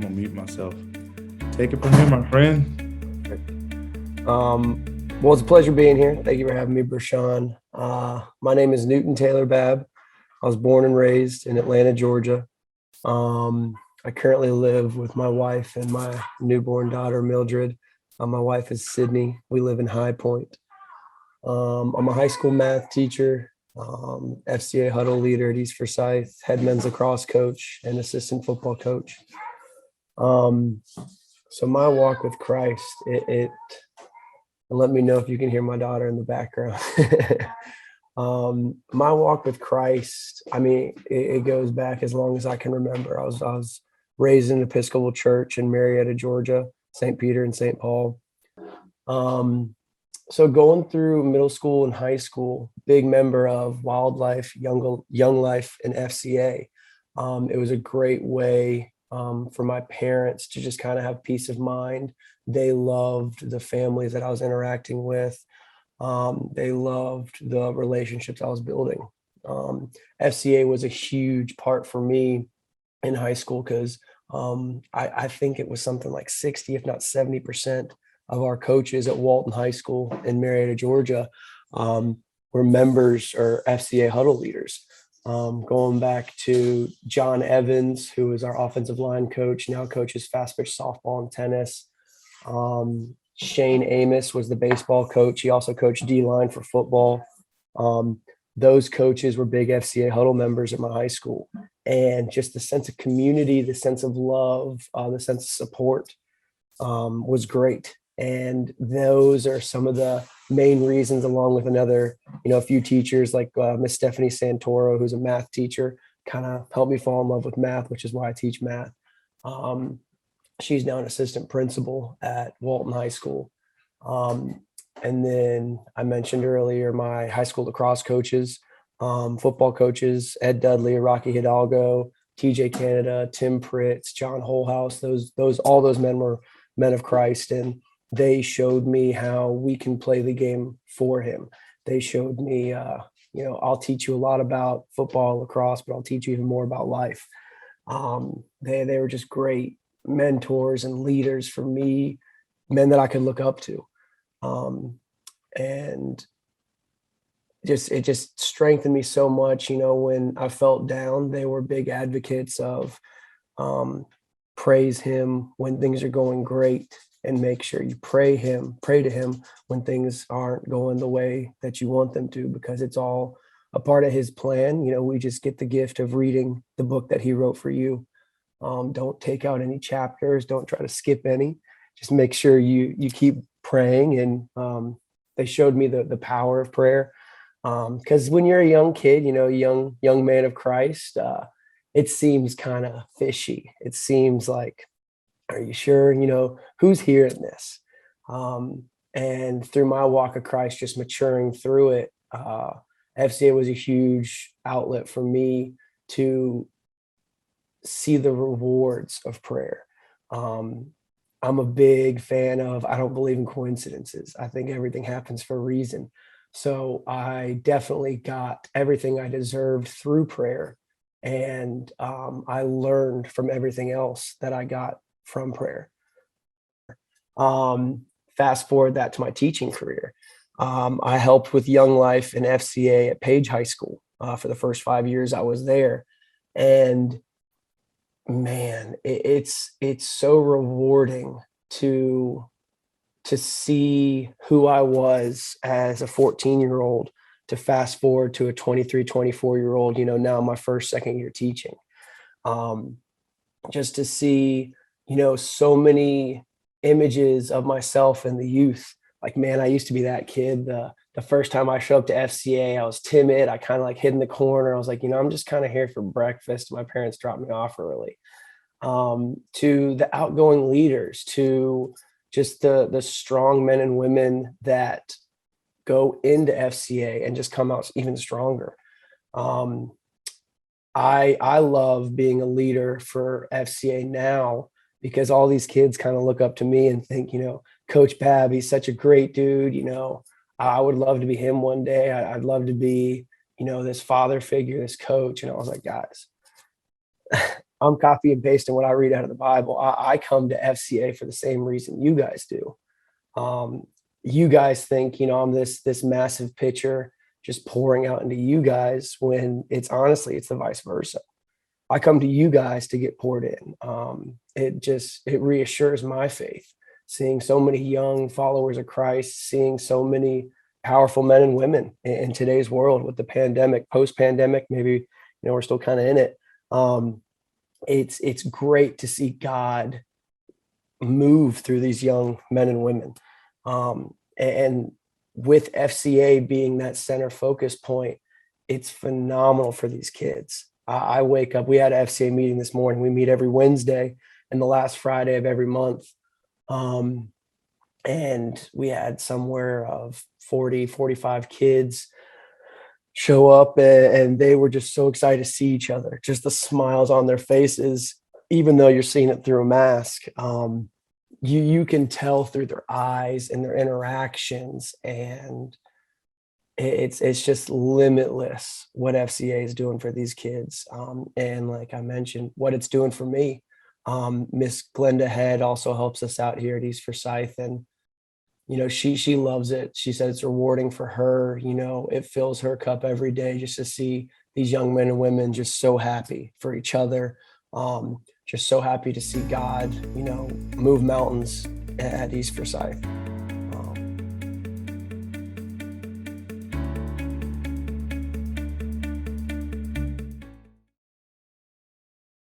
I'm gonna mute myself. Take it from here, my friend. Well, it's a pleasure being here. Thank you for having me, Bershawn. My name is Newton Taylor Babb. I was born and raised in Atlanta, Georgia. I currently live with my wife and my newborn daughter, Mildred. My wife is Sydney. We live in High Point. I'm a high school math teacher, FCA huddle leader at East Forsyth, head men's lacrosse coach, and assistant football coach. Um, so my walk with Christ, it and let me know if you can hear my daughter in the background. My walk with Christ, I mean, it goes back as long as I can remember. I was raised in an Episcopal church in Marietta, Georgia, St. Peter and St. Paul. So going through middle school and high school, big member of Wildlife, Young Life, and FCA. It was a great way for my parents to just kind of have peace of mind. They loved the families that I was interacting with. They loved the relationships I was building. FCA was a huge part for me in high school because I think it was something like 60, if not 70% of our coaches at Walton High School in Marietta, Georgia, were members or FCA huddle leaders. Going back to John Evans, who was our offensive line coach, now coaches fast pitch softball and tennis. Shane Amos was the baseball coach. He also coached D-line for football. Those coaches were big FCA huddle members at my high school. And just the sense of community, the sense of love, the sense of support was great. And those are some of the main reasons, along with a few teachers like Miss Stephanie Santoro, who's a math teacher, kind of helped me fall in love with math, which is why I teach math. She's now an assistant principal at Walton High School. And then I mentioned earlier my high school lacrosse coaches, football coaches, Ed Dudley, Rocky Hidalgo, TJ Canada, Tim Pritz, John Holhouse. All those men were men of Christ, and they showed me how we can play the game for him. They showed me, I'll teach you a lot about football, lacrosse, but I'll teach you even more about life. They were just great mentors and leaders for me, men that I could look up to. And it just strengthened me so much. When I felt down, they were big advocates of praise him when things are going great, and make sure you pray to him when things aren't going the way that you want them to, because it's all a part of his plan. We just get the gift of reading the book that he wrote for you. Don't take out any chapters. Don't try to skip any. Just make sure you keep praying. And they showed me the power of prayer. Because when you're a young kid, young man of Christ, it seems kind of fishy. It seems like, are you sure? Who's hearing this? And through my walk of Christ, just maturing through it, FCA was a huge outlet for me to see the rewards of prayer. I'm a big fan of, I don't believe in coincidences. I think everything happens for a reason. So I definitely got everything I deserved through prayer. And I learned from everything else that I got from prayer. Fast forward that to my teaching career. I helped with Young Life and FCA at Page High School for the first 5 years I was there. And man, it's so rewarding to see who I was as a 14-year-old to fast forward to a 23, 24-year-old, now my second year teaching. Just to see, so many images of myself in the youth. Like, man, I used to be that kid. The first time I showed up to FCA, I was timid. I kind of like hid in the corner. I was like, I'm just kind of here for breakfast. My parents dropped me off early. To the outgoing leaders, to just the strong men and women that go into FCA and just come out even stronger. I love being a leader for FCA now, because all these kids kind of look up to me and think, Coach Babb, he's such a great dude. I would love to be him one day. I'd love to be, this father figure, this coach. And I was like, guys, I'm copy and pasting what I read out of the Bible. I come to FCA for the same reason you guys do. Um, you guys think, I'm this massive pitcher just pouring out into you guys, when it's honestly, it's the vice versa. I come to you guys to get poured in. It reassures my faith, seeing so many young followers of Christ, seeing so many powerful men and women in today's world with the pandemic, post pandemic, maybe, we're still kind of in it. Um, it's great to see God move through these young men and women. And with FCA being that center focus point, it's phenomenal for these kids. I wake up, we had an FCA meeting this morning. We meet every Wednesday and the last Friday of every month. Um, and we had somewhere of 40, 45 kids show up, and they were just so excited to see each other, just the smiles on their faces, even though you're seeing it through a mask. You can tell through their eyes and their interactions, and it's just limitless what FCA is doing for these kids. And like I mentioned, what it's doing for me. Miss Glenda Head also helps us out here at East Forsyth, and she loves it. She said it's rewarding for her. It fills her cup every day just to see these young men and women just so happy for each other. Just so happy to see God, move mountains at East Forsyth.